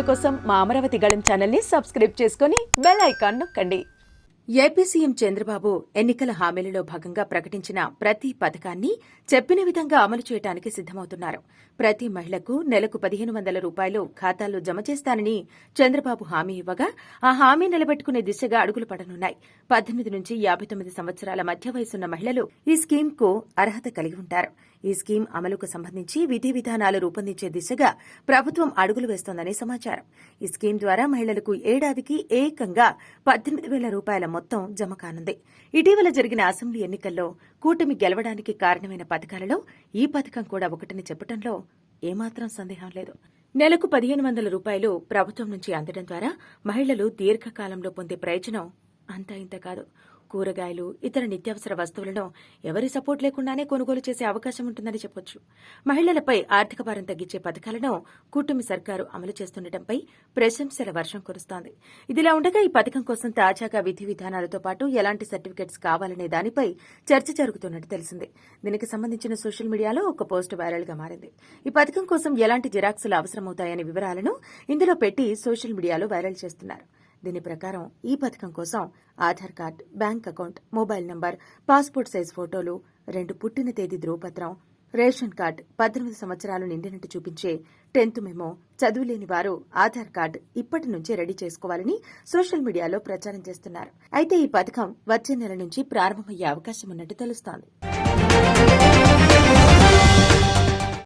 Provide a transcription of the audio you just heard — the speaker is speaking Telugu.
కోసం మా అమరావతి గళం ఛానల్ని సబ్స్క్రైబ్ చేసుకుని బెల్ ఐకాన్ నొక్కండి. ఏపీ సీఎం చంద్రబాబు ఎన్నికల హామీలలో భాగంగా ప్రకటించిన ప్రతి పథకాన్ని చెప్పిన విధంగా అమలు చేయడానికి సిద్దమవుతున్నారు. ప్రతి మహిళకు నెలకు 1,500 రూపాయలు ఖాతాల్లో జమ చేస్తానని చంద్రబాబు హామీ ఇవ్వగా ఆ హామీ నిలబెట్టుకునే దిశగా అడుగులు పడనున్నాయి. 18 నుంచి 59 సంవత్సరాల మధ్య వయసున్న మహిళలు ఈ స్కీమ్కు అర్హత కలిగి ఉంటారు. ఈ స్కీమ్ అమలుకు సంబంధించి విధి విధానాలు రూపొందించే దిశగా ప్రభుత్వం అడుగులు వేస్తోందని సమాచారం. ఈ స్కీమ్ ద్వారా మహిళలకు ఏడాదికి ఏకంగా 18,000 రూపాయల మొత్తం జమ కానుంది. ఇటీవల జరిగిన అసెంబ్లీ ఎన్నికల్లో కూటమి గెలవడానికి కారణమైన పథకాలలో ఈ పథకం కూడా ఒకటని చెప్పడంలో ఏమాత్రం సందేహం లేదు. నెలకు 1,500 రూపాయలు ప్రభుత్వం నుంచి అందడం ద్వారా మహిళలు దీర్ఘకాలంలో పొందే ప్రయోజనం అంతా ఇంత కాదు. కూరగాయలు, ఇతర నిత్యావసర వస్తువులను ఎవరి సపోర్ట్ లేకుండానే కొనుగోలు చేసే అవకాశం ఉంటుందని చెప్పొచ్చు. మహిళలపై ఆర్థిక భారం తగ్గించే పథకాలను కూటమి సర్కారు అమలు చేస్తుండటంపై ప్రశంసల వర్షం కురుస్తోంది. ఇదిలా ఉండగా ఈ పథకం కోసం తాజాగా విధి విధానాలతో పాటు ఎలాంటి సర్టిఫికెట్స్ కావాలనే దానిపై చర్చ జరుగుతున్నట్టు తెలిసింది. దీనికి సంబంధించిన సోషల్ మీడియాలో ఒక పోస్ట్ వైరల్ గా మారింది. ఈ పథకం కోసం ఎలాంటి జిరాక్సులు అవసరమవుతాయనే వివరాలను ఇందులో పెట్టి సోషల్ మీడియాలో వైరల్ చేస్తున్నారు. దీని ప్రకారం ఈ పథకం కోసం Aadhaar card, bank account, mobile number, passport size ఫోటోలు, 2 పుట్టిన తేదీ ధ్రువపత్రం, రేషన్ కార్డు, 18 సంవత్సరాలు నిండినట్టు చూపించే 10th మెమో, చదువులేని వారు ఆధార్ కార్డు ఇప్పటి నుంచే రెడీ చేసుకోవాలని సోషల్ మీడియాలో ప్రచారం చేస్తున్నారు. అయితే ఈ పథకం వచ్చే నెల నుంచి ప్రారంభమయ్యే అవకాశం ఉన్నట్టు తెలుస్తోంది.